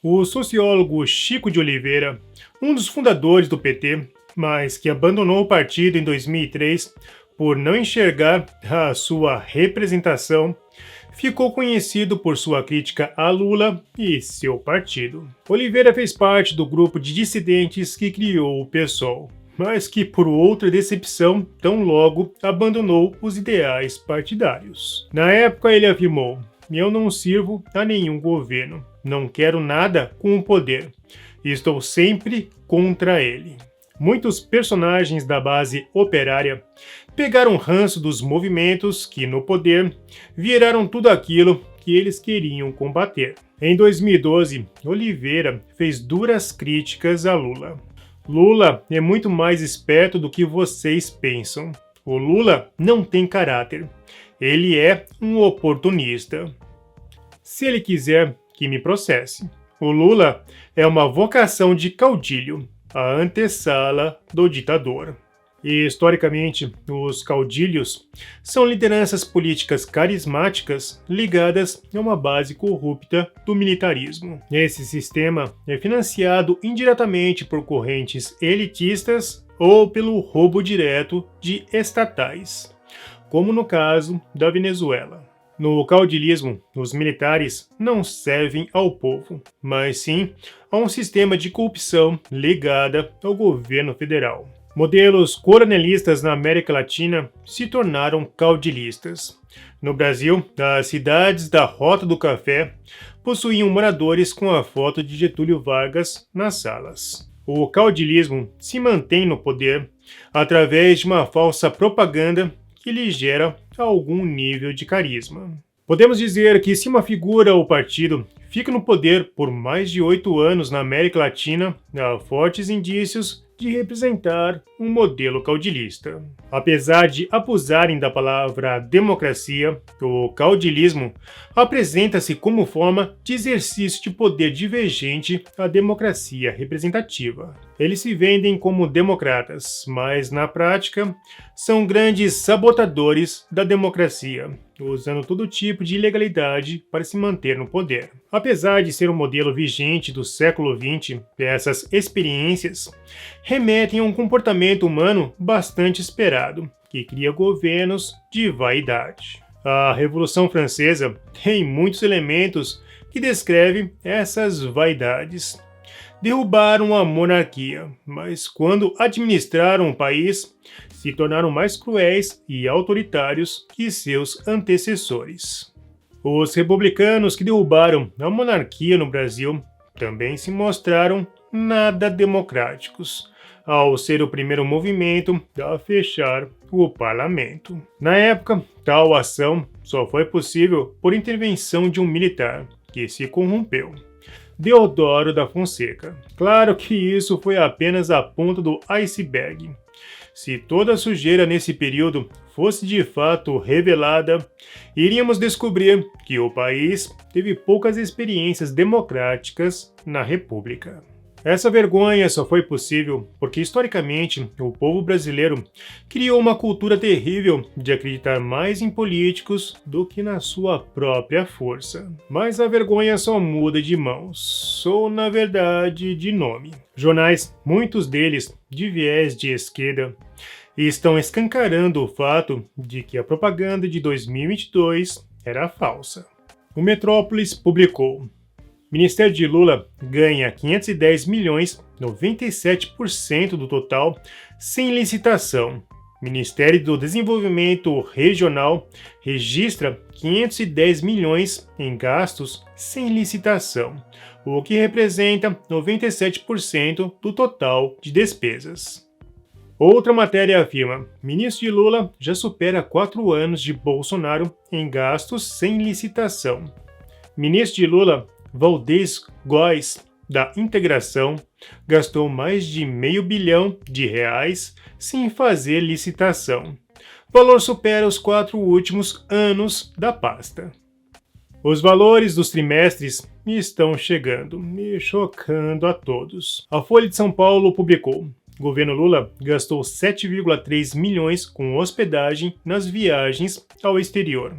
O sociólogo Chico de Oliveira, um dos fundadores do PT, mas que abandonou o partido em 2003 por não enxergar a sua representação, ficou conhecido por sua crítica a Lula e seu partido. Oliveira fez parte do grupo de dissidentes que criou o PSOL, mas que por outra decepção tão logo abandonou os ideais partidários. Na época ele afirmou: "Eu não sirvo a nenhum governo, não quero nada com o poder, estou sempre contra ele." Muitos personagens da base operária pegaram ranço dos movimentos que, no poder, viraram tudo aquilo que eles queriam combater. Em 2012, Oliveira fez duras críticas a Lula. "Lula é muito mais esperto do que vocês pensam. O Lula não tem caráter. Ele é um oportunista. Se ele quiser, que me processe. O Lula é uma vocação de caudilho, a antessala do ditador." E, historicamente, os caudilhos são lideranças políticas carismáticas ligadas a uma base corrupta do militarismo. Esse sistema é financiado indiretamente por correntes elitistas ou pelo roubo direto de estatais, como no caso da Venezuela. No caudilismo, os militares não servem ao povo, mas sim a um sistema de corrupção ligada ao governo federal. Modelos coronelistas na América Latina se tornaram caudilistas. No Brasil, as cidades da Rota do Café possuíam moradores com a foto de Getúlio Vargas nas salas. O caudilismo se mantém no poder através de uma falsa propaganda que lhe gera algum nível de carisma. Podemos dizer que se uma figura ou partido fica no poder por mais de 8 anos na América Latina, há fortes indícios de representar um modelo caudilista. Apesar de abusarem da palavra democracia, o caudilismo apresenta-se como forma de exercício de poder divergente à democracia representativa. Eles se vendem como democratas, mas na prática são grandes sabotadores da democracia, usando todo tipo de ilegalidade para se manter no poder. Apesar de ser um modelo vigente do século XX, essas experiências remetem a um comportamento humano bastante esperado, que cria governos de vaidade. A Revolução Francesa tem muitos elementos que descrevem essas vaidades. Derrubaram a monarquia, mas quando administraram o país, se tornaram mais cruéis e autoritários que seus antecessores. Os republicanos que derrubaram a monarquia no Brasil também se mostraram nada democráticos, ao ser o primeiro movimento a fechar o parlamento. Na época, tal ação só foi possível por intervenção de um militar, que se corrompeu: Deodoro da Fonseca. Claro que isso foi apenas a ponta do iceberg. Se toda a sujeira nesse período fosse de fato revelada, iríamos descobrir que o país teve poucas experiências democráticas na República. Essa vergonha só foi possível porque, historicamente, o povo brasileiro criou uma cultura terrível de acreditar mais em políticos do que na sua própria força. Mas a vergonha só muda de mãos, ou na verdade de nome. Jornais, muitos deles de viés de esquerda, estão escancarando o fato de que a propaganda de 2022 era falsa. O Metrópolis publicou: Ministério de Lula ganha 510 milhões, 97% do total, sem licitação. Ministério do Desenvolvimento Regional registra 510 milhões em gastos sem licitação, o que representa 97% do total de despesas. Outra matéria afirma: ministro de Lula já supera 4 anos de Bolsonaro em gastos sem licitação. Ministro de Lula, Valdez Góes, da Integração, gastou mais de R$500 bilhão sem fazer licitação. O valor supera os 4 últimos anos da pasta. Os valores dos trimestres estão chegando e chocando a todos. A Folha de São Paulo publicou: governo Lula gastou 7,3 milhões com hospedagem nas viagens ao exterior.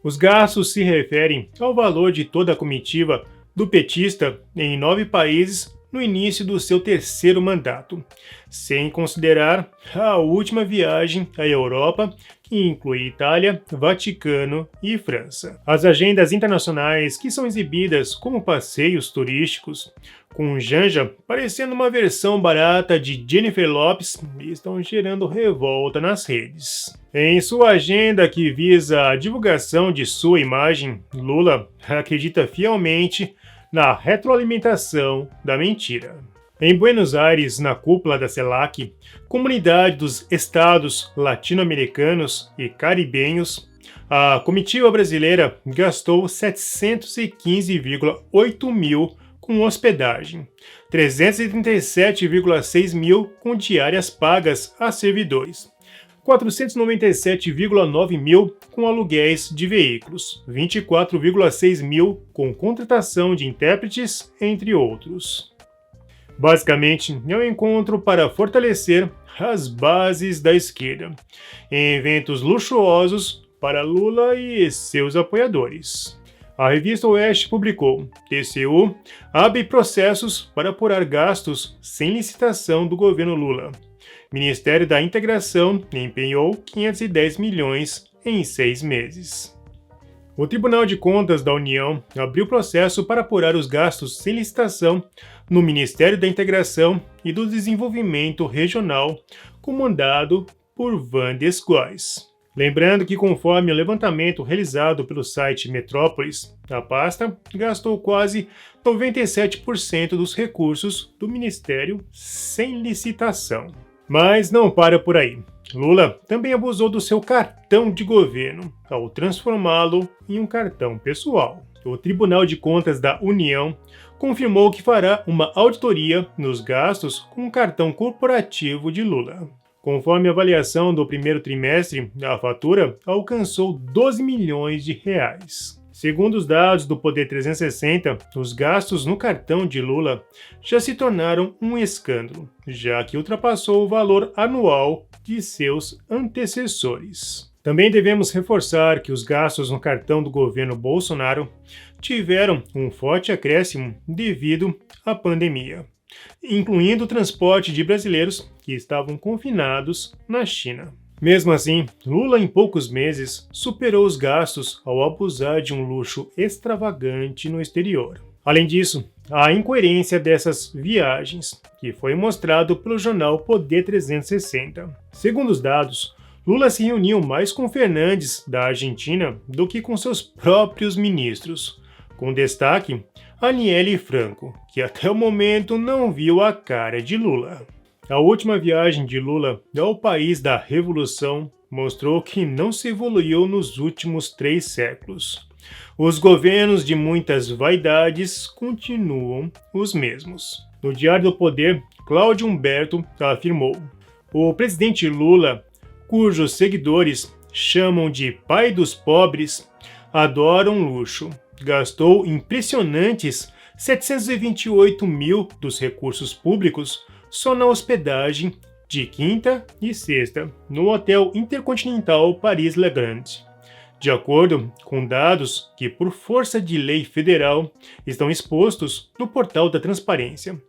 Os gastos se referem ao valor de toda a comitiva do petista em 9 países no início do seu terceiro mandato, sem considerar a última viagem à Europa, que inclui Itália, Vaticano e França. As agendas internacionais, que são exibidas como passeios turísticos, com Janja parecendo uma versão barata de Jennifer Lopez, estão gerando revolta nas redes. Em sua agenda que visa a divulgação de sua imagem, Lula acredita fielmente na retroalimentação da mentira. Em Buenos Aires, na cúpula da CELAC, Comunidade dos Estados Latino-Americanos e Caribenhos, a comitiva brasileira gastou 715,8 mil com hospedagem, 337,6 mil com diárias pagas a servidores, 497,9 mil com aluguéis de veículos, 24,6 mil com contratação de intérpretes, entre outros. Basicamente, é um encontro para fortalecer as bases da esquerda, em eventos luxuosos para Lula e seus apoiadores. A revista Oeste publicou: TCU abre processos para apurar gastos sem licitação do governo Lula. Ministério da Integração empenhou 510 milhões em 6 meses. O Tribunal de Contas da União abriu processo para apurar os gastos sem licitação no Ministério da Integração e do Desenvolvimento Regional, comandado por Vandes Góes. Lembrando que, conforme o levantamento realizado pelo site Metrópolis, a pasta gastou quase 97% dos recursos do Ministério sem licitação. Mas não para por aí. Lula também abusou do seu cartão de governo ao transformá-lo em um cartão pessoal. O Tribunal de Contas da União confirmou que fará uma auditoria nos gastos com o cartão corporativo de Lula. Conforme a avaliação do primeiro trimestre, a fatura alcançou 12 milhões de reais. Segundo os dados do Poder 360, os gastos no cartão de Lula já se tornaram um escândalo, já que ultrapassou o valor anual de seus antecessores. Também devemos reforçar que os gastos no cartão do governo Bolsonaro tiveram um forte acréscimo devido à pandemia, incluindo o transporte de brasileiros que estavam confinados na China. Mesmo assim, Lula em poucos meses superou os gastos ao abusar de um luxo extravagante no exterior. Além disso, a incoerência dessas viagens, que foi mostrado pelo jornal Poder 360. Segundo os dados, Lula se reuniu mais com Fernandes, da Argentina, do que com seus próprios ministros, com destaque a Aniele Franco, que até o momento não viu a cara de Lula. A última viagem de Lula ao país da Revolução mostrou que não se evoluiu nos últimos 3 séculos. Os governos de muitas vaidades continuam os mesmos. No Diário do Poder, Cláudio Humberto afirmou: o presidente Lula, cujos seguidores chamam de pai dos pobres, adora um luxo. Gastou impressionantes 728 mil dos recursos públicos só na hospedagem de quinta e sexta no Hotel Intercontinental Paris-Le Grand. De acordo com dados que, por força de lei federal, estão expostos no portal da Transparência,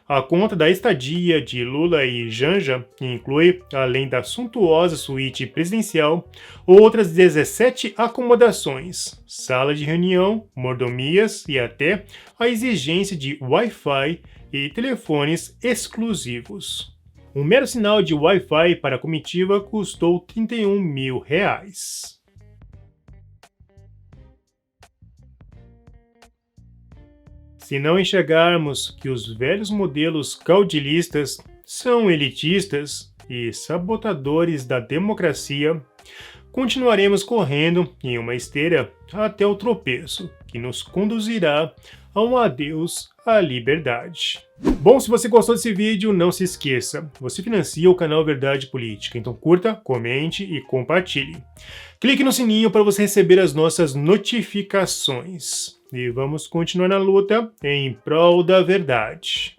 a conta da estadia de Lula e Janja inclui, além da suntuosa suíte presidencial, outras 17 acomodações, sala de reunião, mordomias e até a exigência de Wi-Fi e telefones exclusivos. Um mero sinal de Wi-Fi para a comitiva custou 31 mil reais. Se não enxergarmos que os velhos modelos caudilistas são elitistas e sabotadores da democracia, continuaremos correndo em uma esteira até o tropeço, que nos conduzirá a um adeus à liberdade. Bom, se você gostou desse vídeo, não se esqueça, você financia o canal Verdade Política, então curta, comente e compartilhe. Clique no sininho para você receber as nossas notificações. E vamos continuar na luta em prol da verdade.